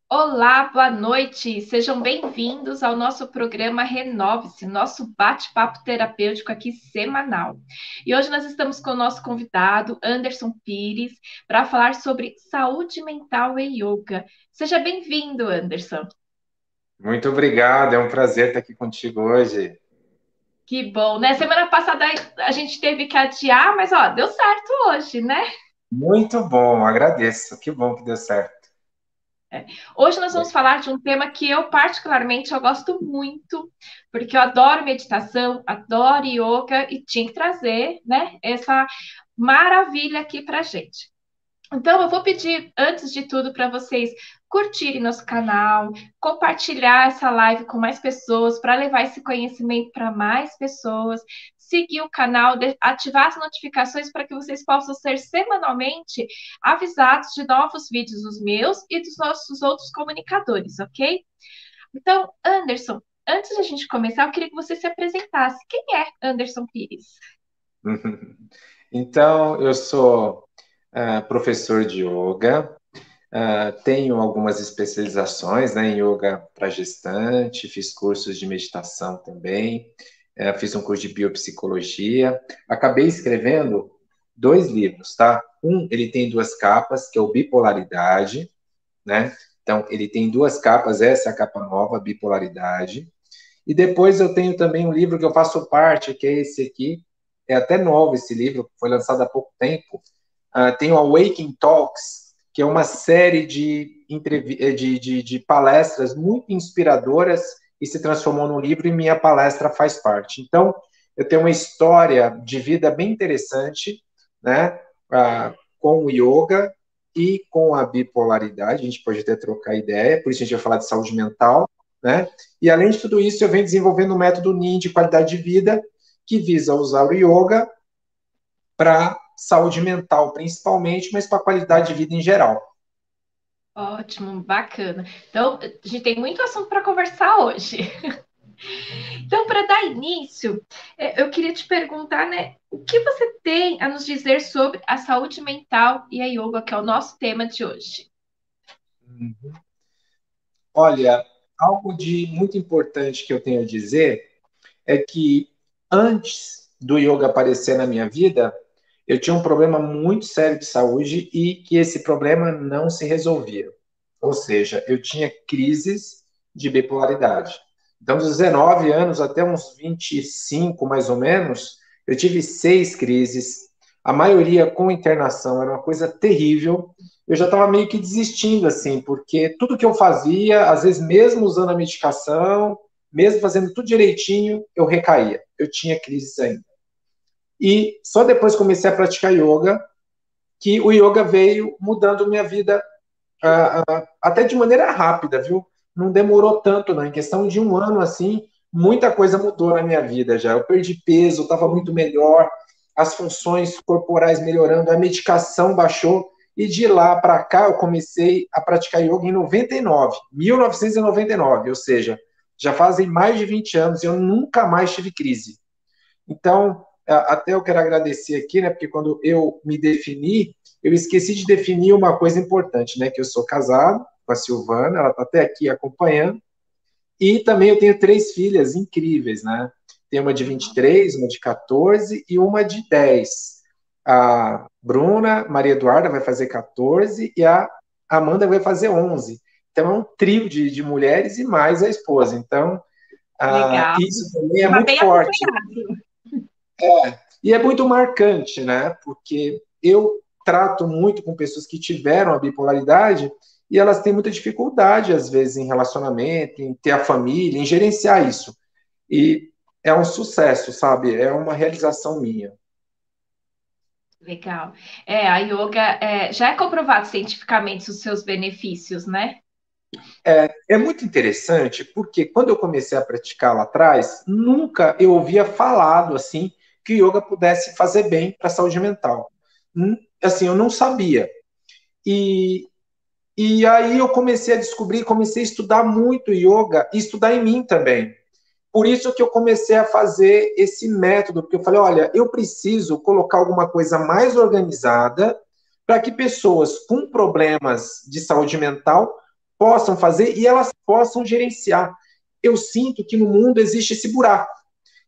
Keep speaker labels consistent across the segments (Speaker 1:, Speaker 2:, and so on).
Speaker 1: Olá, boa noite. Sejam bem-vindos ao nosso programa Renove-se, nosso bate-papo terapêutico aqui semanal. E hoje nós estamos com o nosso convidado, Anderson Pires, para falar sobre saúde mental e yoga. Seja bem-vindo, Anderson.
Speaker 2: Muito obrigado, é um prazer estar aqui contigo hoje.
Speaker 1: Que bom, né? Semana passada a gente teve que adiar, mas ó, deu certo hoje, né?
Speaker 2: Muito bom, agradeço. Que bom que deu certo.
Speaker 1: Hoje nós vamos falar de um tema que eu particularmente eu gosto muito, porque eu adoro meditação, adoro yoga e tinha que trazer, né, essa maravilha aqui para gente. Então, eu vou pedir, antes de tudo, para vocês curtirem nosso canal, compartilhar essa live com mais pessoas, para levar esse conhecimento para mais pessoas, seguir o canal, ativar as notificações para que vocês possam ser semanalmente avisados de novos vídeos dos meus e dos nossos outros comunicadores, ok? Então, Anderson, antes de a gente começar, eu queria que você se apresentasse. Quem é Anderson Pires?
Speaker 2: Então, eu sou professor de yoga, tenho algumas especializações, né, em yoga para gestante, fiz cursos de meditação também, fiz um curso de biopsicologia, acabei escrevendo dois livros, tá? Um, ele tem duas capas, que é o Bipolaridade, né? Então, ele tem duas capas, essa é a capa nova, Bipolaridade. E depois eu tenho também um livro que eu faço parte, que é esse aqui. É até novo esse livro, foi lançado há pouco tempo. Tem o Awakening Talks, que é uma série de palestras muito inspiradoras e se transformou num livro e minha palestra faz parte. Então, eu tenho uma história de vida bem interessante, né? Com o yoga e com a bipolaridade. A gente pode até trocar ideia, por isso a gente vai falar de saúde mental, né? E além de tudo isso, eu venho desenvolvendo um método NIM de qualidade de vida que visa usar o yoga para saúde mental, principalmente, mas para qualidade de vida em geral.
Speaker 1: Ótimo, bacana. Então, a gente tem muito assunto para conversar hoje. Então, para dar início, eu queria te perguntar, né, o que você tem a nos dizer sobre a saúde mental e a yoga, que é o nosso tema de hoje?
Speaker 2: Olha, algo de muito importante que eu tenho a dizer é que antes do yoga aparecer na minha vida, eu tinha um problema muito sério de saúde e que esse problema não se resolvia. Ou seja, eu tinha crises de bipolaridade. Então, dos 19 anos até uns 25, mais ou menos, eu tive 6 crises, a maioria com internação, era uma coisa terrível. Eu já estava meio que desistindo, assim, porque tudo que eu fazia, às vezes mesmo usando a medicação, mesmo fazendo tudo direitinho, eu recaía. Eu tinha crises ainda. E só depois comecei a praticar yoga, que o yoga veio mudando minha vida até de maneira rápida, viu? Não demorou tanto, não. Em questão de um ano, assim, muita coisa mudou na minha vida já. Eu perdi peso, estava muito melhor, as funções corporais melhorando, a medicação baixou. E de lá para cá, eu comecei a praticar yoga em 99, 1999, ou seja, já fazem mais de 20 anos e eu nunca mais tive crise. Então, até eu quero agradecer aqui, né, porque quando eu me defini, eu esqueci de definir uma coisa importante, né, que eu sou casado com a Silvana, ela está até aqui acompanhando, e também eu tenho 3 filhas incríveis, né? Tem uma de 23, uma de 14 e uma de 10. A Bruna, Maria Eduarda vai fazer 14 e a Amanda vai fazer 11. Então é um trio de mulheres e mais a esposa. Então,
Speaker 1: Legal.
Speaker 2: isso também é
Speaker 1: Tá
Speaker 2: muito
Speaker 1: bem
Speaker 2: forte.
Speaker 1: acompanhado.
Speaker 2: E é muito marcante, né? Porque eu trato muito com pessoas que tiveram a bipolaridade e elas têm muita dificuldade, às vezes, em relacionamento, em ter a família, em gerenciar isso. E é um sucesso, sabe? É uma realização minha.
Speaker 1: Legal. A yoga já é comprovado cientificamente os seus benefícios, né?
Speaker 2: É muito interessante porque quando eu comecei a praticar lá atrás, nunca eu ouvia falado assim que o yoga pudesse fazer bem para a saúde mental. Assim, eu não sabia. E E aí eu comecei a descobrir, comecei a estudar muito yoga e estudar em mim também. Por isso que eu comecei a fazer esse método, porque eu falei, olha, eu preciso colocar alguma coisa mais organizada para que pessoas com problemas de saúde mental possam fazer e elas possam gerenciar. Eu sinto que no mundo existe esse buraco.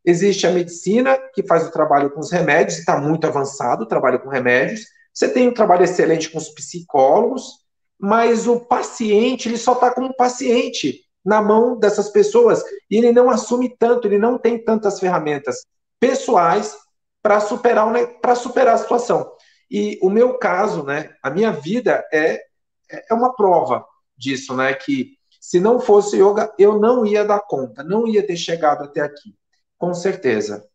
Speaker 2: Existe a medicina, que faz o trabalho com os remédios, e está muito avançado o trabalho com remédios. Você tem um trabalho excelente com os psicólogos, mas o paciente, ele só está como paciente na mão dessas pessoas, e ele não assume tanto, ele não tem tantas ferramentas pessoais para superar, para superar a situação. E o meu caso, né, a minha vida é uma prova disso, né, que se não fosse yoga, eu não ia dar conta, não ia ter chegado até aqui, com certeza.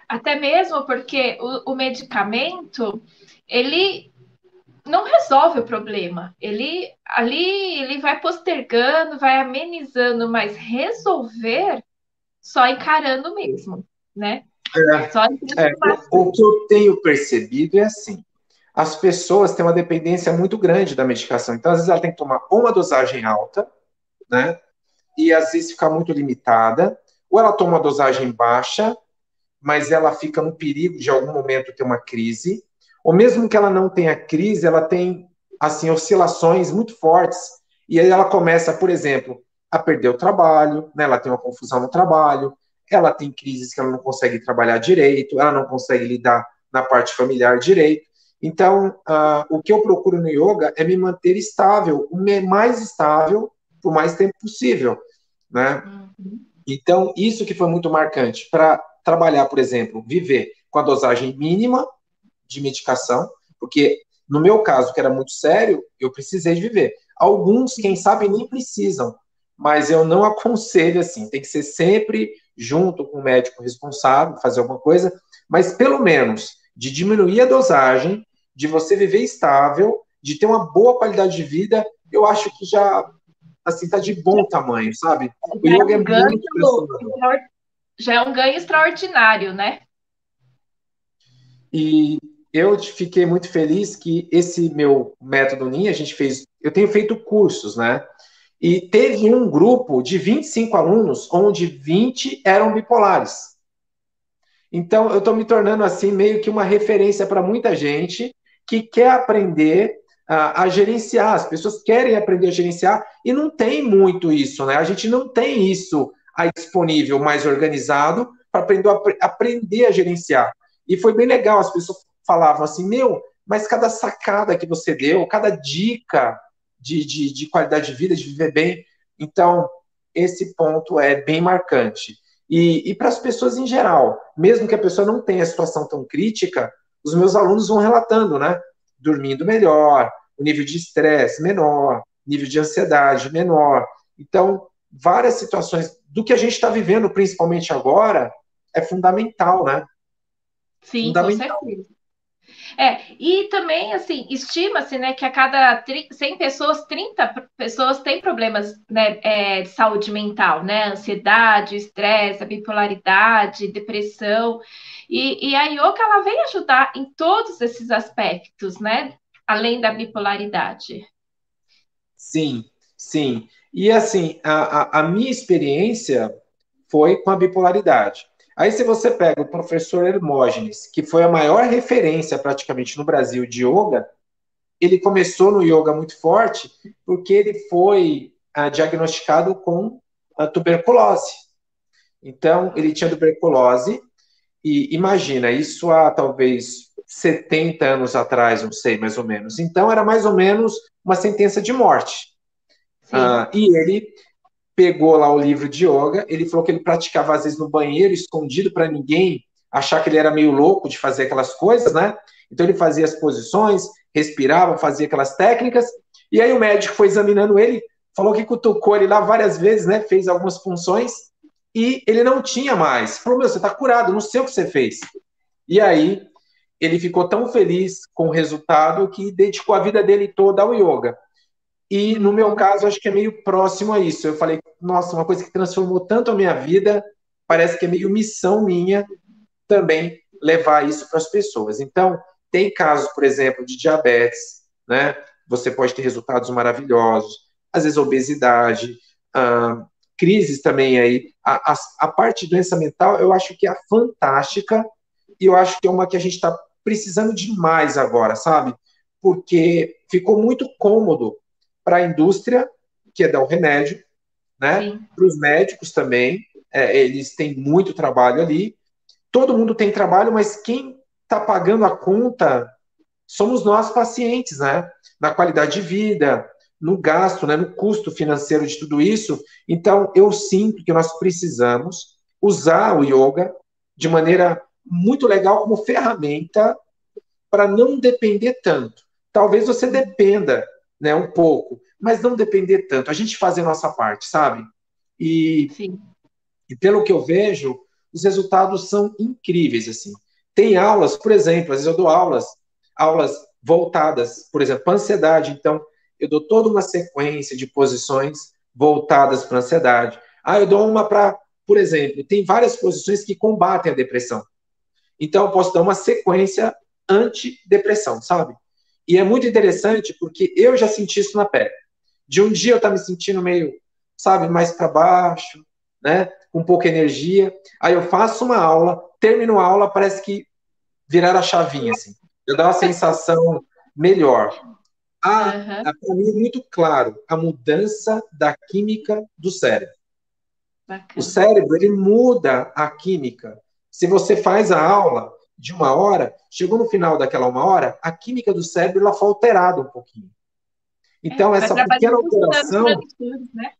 Speaker 1: Até mesmo porque o medicamento, ele não resolve o problema. Ele ali ele vai postergando, vai amenizando, mas resolver só encarando mesmo, né? Só encarando
Speaker 2: O que eu tenho percebido é assim, as pessoas têm uma dependência muito grande da medicação, então às vezes ela tem que tomar uma dosagem alta, né, e às vezes fica muito limitada, ou ela toma uma dosagem baixa, mas ela fica no perigo de algum momento ter uma crise, ou mesmo que ela não tenha crise, ela tem assim oscilações muito fortes, e aí ela começa, por exemplo, a perder o trabalho, né? Ela tem uma confusão no trabalho, ela tem crises que ela não consegue trabalhar direito, ela não consegue lidar na parte familiar direito. Então, o que eu procuro no yoga é me manter estável, o mais estável, por mais tempo possível, né? Então, isso que foi muito marcante para trabalhar, por exemplo, viver com a dosagem mínima de medicação, porque no meu caso, que era muito sério, eu precisei de viver. Alguns, quem sabe, nem precisam, mas eu não aconselho assim, tem que ser sempre junto com o médico responsável, fazer alguma coisa, mas pelo menos de diminuir a dosagem, de você viver estável, de ter uma boa qualidade de vida, eu acho que já assim tá de bom tamanho, sabe? O
Speaker 1: já é
Speaker 2: yoga é
Speaker 1: um ganho,
Speaker 2: muito transformador.
Speaker 1: já é um ganho extraordinário, né?
Speaker 2: E eu fiquei muito feliz que esse meu método NIA, a gente fez, eu tenho feito cursos, né? E teve um grupo de 25 alunos, onde 20 eram bipolares. Então, eu estou me tornando, assim, meio que uma referência para muita gente que quer aprender a gerenciar. As pessoas querem aprender a gerenciar e não tem muito isso, né? A gente não tem isso aí disponível, mais organizado, para aprender a gerenciar. E foi bem legal, as pessoas falavam assim, meu, mas cada sacada que você deu, cada dica de qualidade de vida, de viver bem, então, esse ponto é bem marcante. E para as pessoas em geral, mesmo que a pessoa não tenha situação tão crítica, os meus alunos vão relatando, né? Dormindo melhor, o nível de estresse menor, nível de ansiedade menor. Então, várias situações do que a gente está vivendo, principalmente agora, é fundamental, né?
Speaker 1: Sim, com
Speaker 2: Fundamental.
Speaker 1: certeza. E também, assim, estima-se, né, que a cada 100 pessoas, 30 pessoas têm problemas, né, de saúde mental, né, ansiedade, estresse, a bipolaridade, depressão, e a yoga, ela vem ajudar em todos esses aspectos, né, além da bipolaridade.
Speaker 2: Sim, sim. E assim, a minha experiência foi com a bipolaridade. Aí, se você pega o professor Hermógenes, que foi a maior referência praticamente no Brasil de yoga, ele começou no yoga muito forte porque ele foi diagnosticado com a tuberculose. Então, ele tinha tuberculose e imagina, isso há talvez 70 anos atrás, não sei, mais ou menos. Então, era mais ou menos uma sentença de morte.
Speaker 1: Sim.
Speaker 2: E ele pegou lá o livro de yoga, ele falou que ele praticava às vezes no banheiro, escondido para ninguém achar que ele era meio louco de fazer aquelas coisas, né? Então ele fazia as posições, respirava, fazia aquelas técnicas, e aí o médico foi examinando ele, falou que cutucou ele lá várias vezes, né? Fez algumas funções, e ele não tinha mais. Falou, meu, você está curado, não sei o que você fez. E aí ele ficou tão feliz com o resultado que dedicou a vida dele toda ao yoga. E no meu caso, acho que é meio próximo a isso. Eu falei, nossa, uma coisa que transformou tanto a minha vida, parece que é meio missão minha também levar isso para as pessoas. Então, tem casos, por exemplo, de diabetes, né? Você pode ter resultados maravilhosos, às vezes obesidade, crises também aí. A parte de doença mental, eu acho que é fantástica e eu acho que é uma que a gente está precisando demais agora, sabe? Porque ficou muito cômodo para a indústria que é dar o remédio, né?
Speaker 1: Sim.
Speaker 2: Para os médicos também, eles têm muito trabalho ali. Todo mundo tem trabalho, mas quem está pagando a conta somos nós pacientes, né? Na qualidade de vida, no gasto, né? No custo financeiro de tudo isso. Então, eu sinto que nós precisamos usar o yoga de maneira muito legal como ferramenta para não depender tanto. Talvez você dependa, né, um pouco, mas não depender tanto. A gente fazer a nossa parte, sabe? E,
Speaker 1: Sim.
Speaker 2: e pelo que eu vejo, os resultados são incríveis, assim. Tem aulas, por exemplo, às vezes eu dou aulas voltadas, por exemplo, para ansiedade. Então, eu dou toda uma sequência de posições voltadas para ansiedade. Eu dou uma para, por exemplo, tem várias posições que combatem a depressão. Então, eu posso dar uma sequência antidepressão, sabe? E é muito interessante porque eu já senti isso na pele. De um dia eu estar me sentindo meio, sabe, mais para baixo, né? Com pouca energia. Aí eu faço uma aula, termino a aula, parece que virar a chavinha, assim. Eu dou uma sensação melhor.
Speaker 1: Aham.
Speaker 2: Para mim é muito claro a mudança da química do cérebro. O
Speaker 1: Bacana.
Speaker 2: cérebro, ele muda a química. Se você faz a aula de uma hora, chegou no final daquela uma hora, a química do cérebro ela foi alterada um pouquinho. Então,
Speaker 1: Vai trabalhando com os neurotransmissores, né?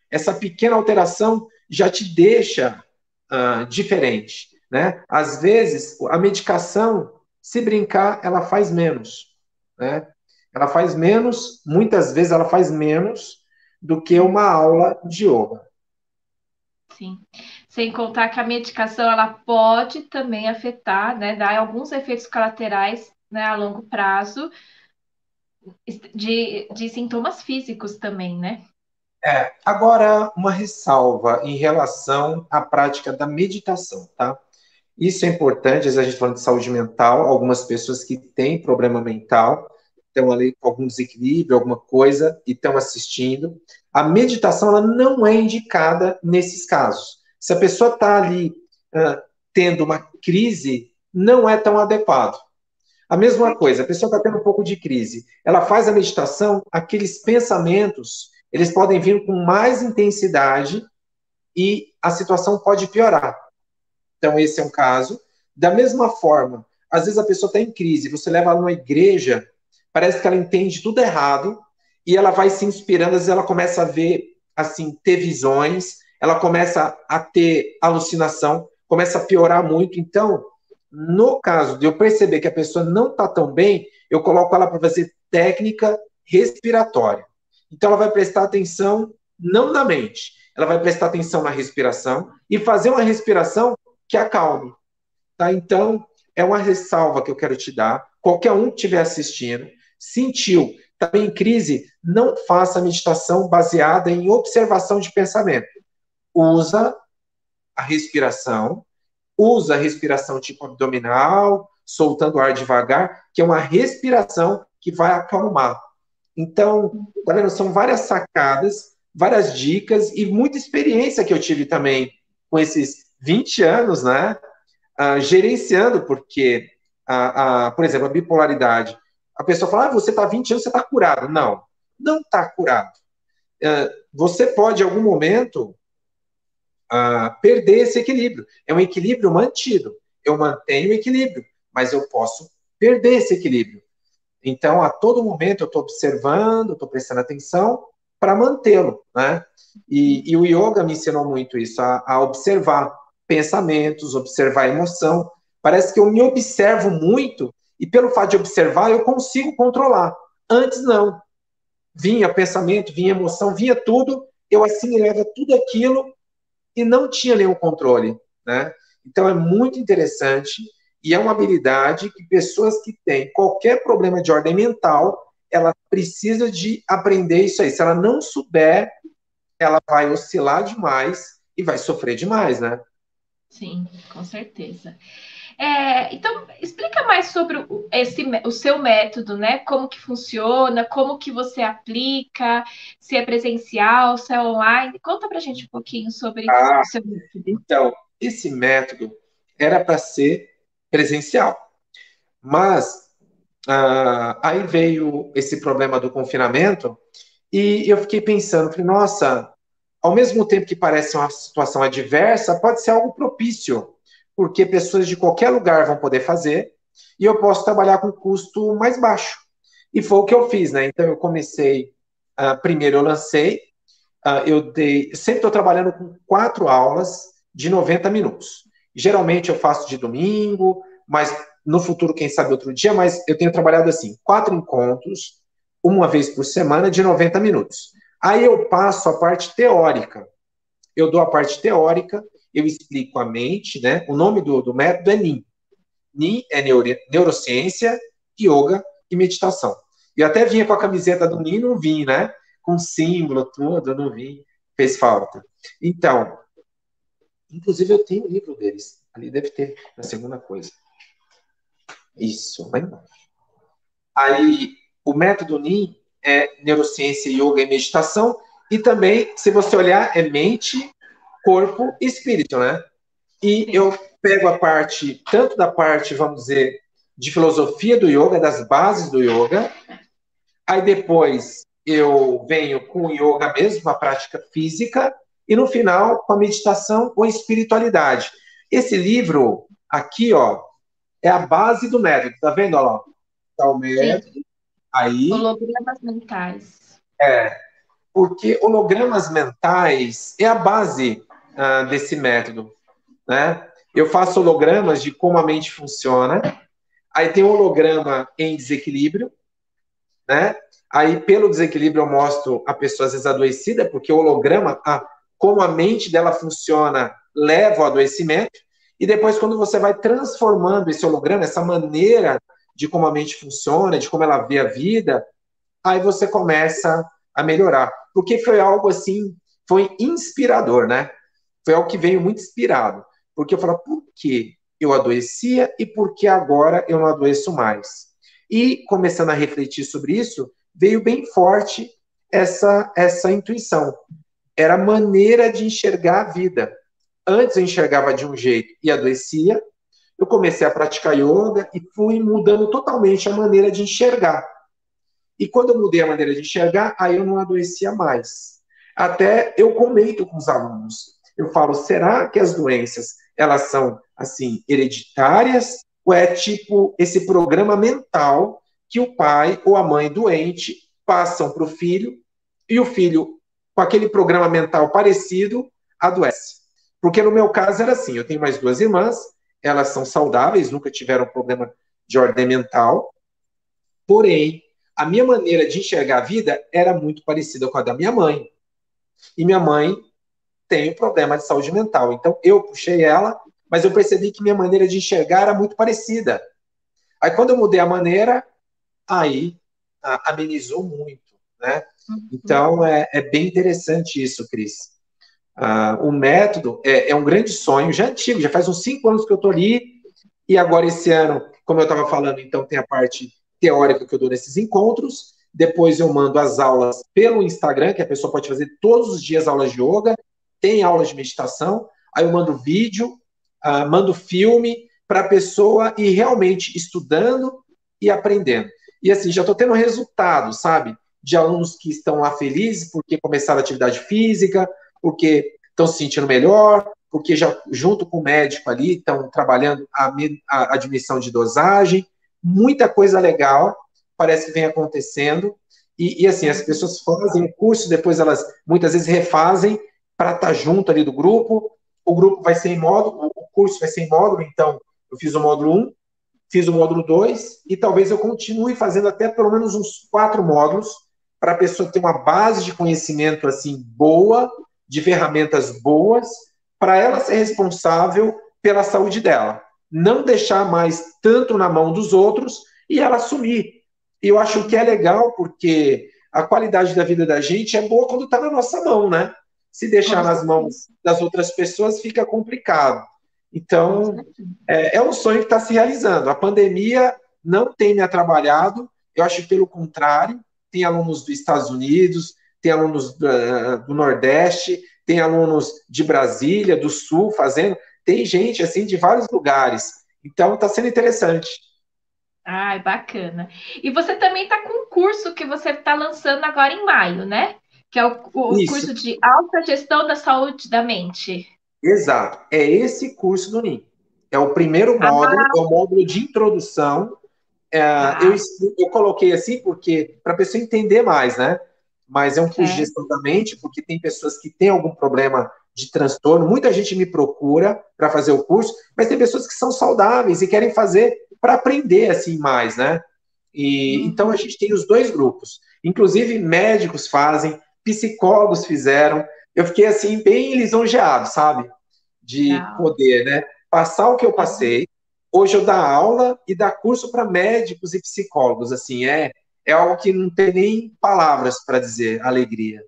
Speaker 2: essa pequena alteração já te deixa diferente, né? Às vezes, a medicação, se brincar, ela faz menos, né? Ela faz menos, muitas vezes ela faz menos do que uma aula de yoga.
Speaker 1: Sim. Sem contar que a medicação ela pode também afetar, né, dar alguns efeitos colaterais, né, a longo prazo de sintomas físicos também, né?
Speaker 2: Agora, uma ressalva em relação à prática da meditação, tá? Isso é importante, às vezes a gente falando de saúde mental, algumas pessoas que têm problema mental, estão ali com algum desequilíbrio, alguma coisa, e estão assistindo. A meditação, ela não é indicada nesses casos. Se a pessoa está ali tendo uma crise, não é tão adequado. A mesma coisa, a pessoa está tendo um pouco de crise, ela faz a meditação, aqueles pensamentos, eles podem vir com mais intensidade e a situação pode piorar. Então, esse é um caso. Da mesma forma, às vezes a pessoa está em crise, você leva ela numa igreja, parece que ela entende tudo errado e ela vai se inspirando, às vezes ela começa a ver, assim, ter visões, ela começa a ter alucinação, começa a piorar muito. Então, no caso de eu perceber que a pessoa não está tão bem, eu coloco ela para fazer técnica respiratória. Então, ela vai prestar atenção não na mente, ela vai prestar atenção na respiração e fazer uma respiração que acalme. Tá? Então, é uma ressalva que eu quero te dar. Qualquer um que estiver assistindo, sentiu, está em crise, não faça meditação baseada em observação de pensamento. Usa a respiração, usa a respiração tipo abdominal, soltando o ar devagar, que é uma respiração que vai acalmar. Então, galera, são várias sacadas, várias dicas e muita experiência que eu tive também com esses 20 anos, né? Gerenciando, porque, por exemplo, a bipolaridade. A pessoa fala, você está 20 anos, você está curado. Não, não está curado. Você pode, em algum momento, perder esse equilíbrio. É um equilíbrio mantido. Eu mantenho o equilíbrio, mas eu posso perder esse equilíbrio. Então, a todo momento, eu estou observando, estou prestando atenção para mantê-lo, né? E o yoga me ensinou muito isso, a observar pensamentos, observar emoção. Parece que eu me observo muito e, pelo fato de observar, eu consigo controlar. Antes, não. Vinha pensamento, vinha emoção, vinha tudo, eu assimilava tudo aquilo e não tinha nenhum controle, né? Então é muito interessante e é uma habilidade que pessoas que têm qualquer problema de ordem mental, ela precisa de aprender isso aí. Se ela não souber, ela vai oscilar demais e vai sofrer demais, né?
Speaker 1: Sim, com certeza. Então, explica mais sobre o seu método, né? Como que funciona, como que você aplica, se é presencial, se é online. Conta pra gente um pouquinho sobre
Speaker 2: Ah,
Speaker 1: o seu método.
Speaker 2: então, esse método era para ser presencial, mas aí veio esse problema do confinamento E eu fiquei pensando, falei, nossa, ao mesmo tempo que parece uma situação adversa, pode ser algo propício, porque pessoas de qualquer lugar vão poder fazer e eu posso trabalhar com custo mais baixo. E foi o que eu fiz, né? Então eu comecei, primeiro eu lancei, sempre estou trabalhando com 4 aulas de 90 minutos. Geralmente eu faço de domingo, mas no futuro, quem sabe outro dia, mas eu tenho trabalhado assim, 4 encontros, uma vez por semana, de 90 minutos. Aí eu passo a parte teórica. Eu dou a parte teórica, eu explico a mente, né? O nome do método é NIM. NIM é neurociência, yoga e meditação. E até vinha com a camiseta do NIM, não vim, né? Com símbolo, tudo, não vim. Fez falta. Então, inclusive eu tenho o livro deles. Ali deve ter, na segunda coisa. Isso, vai embora. Aí, o método NIM é neurociência, yoga e meditação. E também, se você olhar, é mente, corpo e espírito, né? E
Speaker 1: Sim.
Speaker 2: eu pego a parte, tanto da parte, vamos dizer, de filosofia do yoga, das bases do yoga, aí depois eu venho com o yoga mesmo, a prática física, e no final com a meditação ou espiritualidade. Esse livro aqui, ó, é a base do método, tá vendo? Ó, tá o
Speaker 1: Sim.
Speaker 2: método, aí,
Speaker 1: Hologramas mentais.
Speaker 2: porque hologramas mentais é a base desse método, né? Eu faço hologramas de como a mente funciona. Aí tem um holograma em desequilíbrio, né? Aí, pelo desequilíbrio, eu mostro a pessoa às vezes adoecida, porque o holograma, como a mente dela funciona, leva ao adoecimento. E depois, quando você vai transformando esse holograma, essa maneira de como a mente funciona, de como ela vê a vida, aí você começa a melhorar. Porque foi algo assim, foi inspirador, né? Foi algo que veio muito inspirado. Porque eu falo, por que eu adoecia e por que agora eu não adoeço mais? E começando a refletir sobre isso, veio bem forte essa intuição. Era a maneira de enxergar a vida. Antes eu enxergava de um jeito e adoecia. Eu comecei a praticar yoga e fui mudando totalmente a maneira de enxergar. E quando eu mudei a maneira de enxergar, aí eu não adoecia mais. Até eu comento com os alunos. Eu falo, será que as doenças, elas são, assim, hereditárias? Ou é tipo esse programa mental que o pai ou a mãe doente passam para o filho e o filho, com aquele programa mental parecido, adoece? Porque no meu caso era assim, eu tenho mais 2 irmãs, elas são saudáveis, nunca tiveram problema de ordem mental, porém, a minha maneira de enxergar a vida era muito parecida com a da minha mãe. E minha mãe tem um problema de saúde mental. Então, eu puxei ela, mas eu percebi que minha maneira de enxergar era muito parecida. Aí, quando eu mudei a maneira, aí amenizou muito, né?
Speaker 1: Uhum.
Speaker 2: Então, é bem interessante isso, Cris. O método é um grande sonho, já antigo, já faz uns 5 anos que eu estou ali, e agora esse ano, como eu estava falando, então tem a parte teórica que eu dou nesses encontros, depois eu mando as aulas pelo Instagram, que a pessoa pode fazer todos os dias aulas de yoga, tem aulas de meditação, aí eu mando vídeo, mando filme para a pessoa ir realmente estudando e aprendendo. E assim, já estou tendo resultado, sabe? De alunos que estão lá felizes porque começaram a atividade física, porque estão se sentindo melhor, porque já junto com o médico ali estão trabalhando a diminuição de dosagem, muita coisa legal parece que vem acontecendo, e assim, as pessoas fazem o curso, depois elas muitas vezes refazem para estar junto ali do grupo, o grupo vai ser em módulo, o curso vai ser em módulo, então eu fiz o módulo 1, fiz o módulo 2, e talvez eu continue fazendo até pelo menos uns 4 módulos, para a pessoa ter uma base de conhecimento assim boa, de ferramentas boas, para ela ser responsável pela saúde dela. Não deixar mais tanto na mão dos outros e ela assumir. E eu acho que é legal porque a qualidade da vida da gente é boa quando está na nossa mão, né? Se deixar
Speaker 1: Com
Speaker 2: nas
Speaker 1: certeza.
Speaker 2: mãos das outras pessoas fica complicado.
Speaker 1: Com
Speaker 2: Então,
Speaker 1: certeza.
Speaker 2: é um sonho que está se realizando. A pandemia não tem me atrapalhado, eu acho que pelo contrário, tem alunos dos Estados Unidos, tem alunos do Nordeste, tem alunos de Brasília, do Sul fazendo, tem gente assim de vários lugares. Então está sendo interessante.
Speaker 1: Ai, bacana. E você também está com um curso que você está lançando agora em maio, né? Que é o
Speaker 2: Isso,
Speaker 1: curso de alta gestão da saúde da mente.
Speaker 2: exato. É esse curso do NIM. É o primeiro
Speaker 1: Ah,
Speaker 2: módulo, é o módulo de introdução. Eu,
Speaker 1: tá,
Speaker 2: eu coloquei assim porque para a pessoa entender mais, né? Mas é um curso de
Speaker 1: certo.
Speaker 2: gestão da mente, porque tem pessoas que têm algum problema de transtorno. Muita gente me procura para fazer o curso, mas tem pessoas que são saudáveis e querem fazer para aprender assim mais, né? E então a
Speaker 1: Uhum,
Speaker 2: gente tem os dois grupos. Inclusive médicos fazem, psicólogos fizeram. Eu fiquei assim bem lisonjeado, sabe? De
Speaker 1: legal.
Speaker 2: poder, né? Passar o que eu
Speaker 1: Uhum.
Speaker 2: passei. Hoje eu dar aula e dar curso para médicos e psicólogos, assim, é algo que não tem nem palavras para dizer alegria.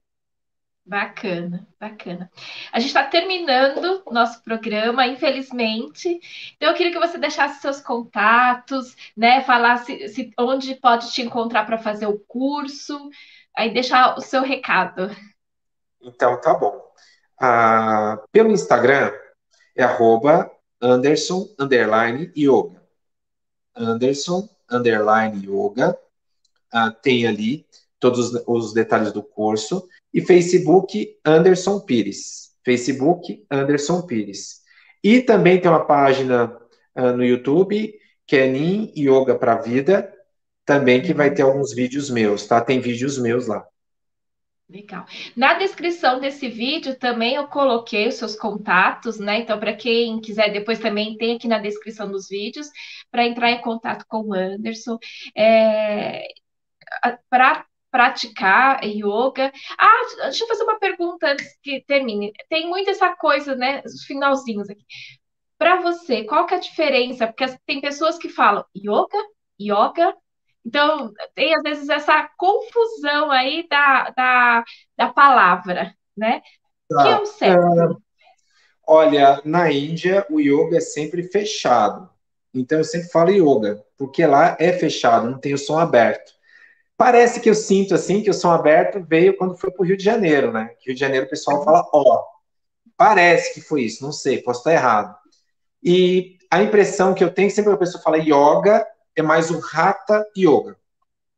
Speaker 1: Bacana, bacana. A gente está terminando nosso programa, infelizmente. Então, eu queria que você deixasse seus contatos, né? Falasse onde pode te encontrar para fazer o curso, aí deixar o seu recado.
Speaker 2: Então, tá bom. Pelo Instagram é @Anderson_Yoga. Anderson_Yoga. Tem ali todos os detalhes do curso. E Facebook Anderson Pires. Facebook Anderson Pires. E também tem uma página no YouTube, que é Nin Yoga para a Vida, também que vai ter alguns vídeos meus, tá? Tem vídeos meus lá.
Speaker 1: Legal. Na descrição desse vídeo também eu coloquei os seus contatos, né? Então, para quem quiser depois também tem aqui na descrição dos vídeos para entrar em contato com o Anderson. Para praticar yoga. Deixa eu fazer uma pergunta antes que termine. Tem muito essa coisa, né? Os finalzinhos aqui. Para você, qual que é a diferença? Porque tem pessoas que falam yoga, yoga. Então, tem às vezes essa confusão aí da palavra, né? Que é
Speaker 2: Tá.
Speaker 1: o certo.
Speaker 2: Olha, na Índia o yoga é sempre fechado. Então eu sempre falo yoga, porque lá é fechado, não tem o som aberto. Parece que eu sinto assim que o som aberto veio quando foi para o Rio de Janeiro, né? Rio de Janeiro o pessoal fala ó. Parece que foi isso, não sei, posso estar errado. E a impressão que eu tenho, sempre que a pessoa fala yoga, é mais o hatha yoga.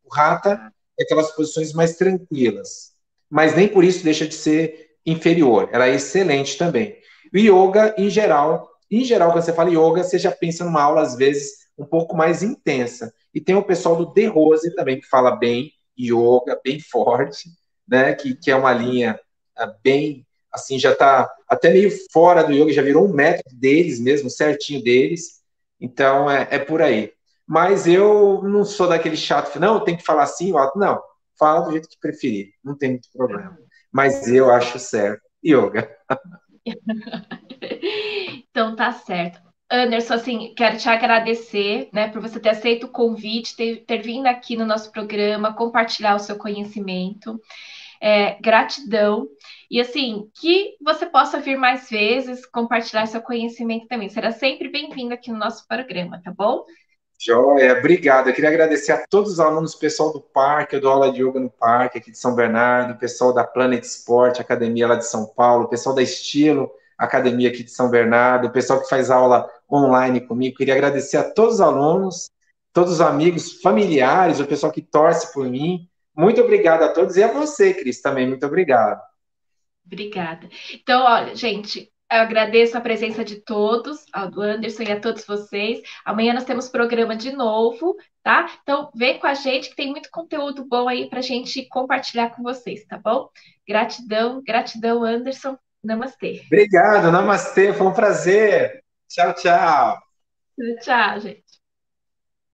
Speaker 2: O hatha é aquelas posições mais tranquilas, mas nem por isso deixa de ser inferior. Ela é excelente também. O yoga, em geral, quando você fala yoga, você já pensa numa aula, às vezes, um pouco mais intensa. E tem o pessoal do The Rose também, que fala bem yoga, bem forte, né? Que é uma linha bem, assim, já está até meio fora do yoga, já virou um método deles mesmo, certinho deles. Então, é por aí. Mas eu não sou daquele chato, não, tem que falar assim, ó, não, fala do jeito que preferir, não tem muito problema. Mas eu acho certo. Yoga.
Speaker 1: Então tá certo. Anderson, assim, quero te agradecer, né, por você ter aceito o convite, ter vindo aqui no nosso programa, compartilhar o seu conhecimento. Gratidão. E assim, que você possa vir mais vezes, compartilhar seu conhecimento também. Será sempre bem-vindo aqui no nosso programa, tá bom?
Speaker 2: Joia, obrigado. Eu queria agradecer a todos os alunos, pessoal do parque, eu dou aula de yoga no parque aqui de São Bernardo, pessoal da Planet Sport, academia lá de São Paulo, pessoal da Estilo, academia aqui de São Bernardo, o pessoal que faz aula online comigo. Queria agradecer a todos os alunos, todos os amigos, familiares, o pessoal que torce por mim. Muito obrigado a todos e a você, Cris, também. Muito obrigado.
Speaker 1: Obrigada. Então, olha, gente, eu agradeço a presença de todos, ao do Anderson e a todos vocês. Amanhã nós temos programa de novo, tá? Então, vem com a gente que tem muito conteúdo bom aí para a gente compartilhar com vocês, tá bom? Gratidão, gratidão, Anderson. Namastê.
Speaker 2: Obrigado, namastê, foi um prazer. Tchau, tchau.
Speaker 1: Tchau, gente.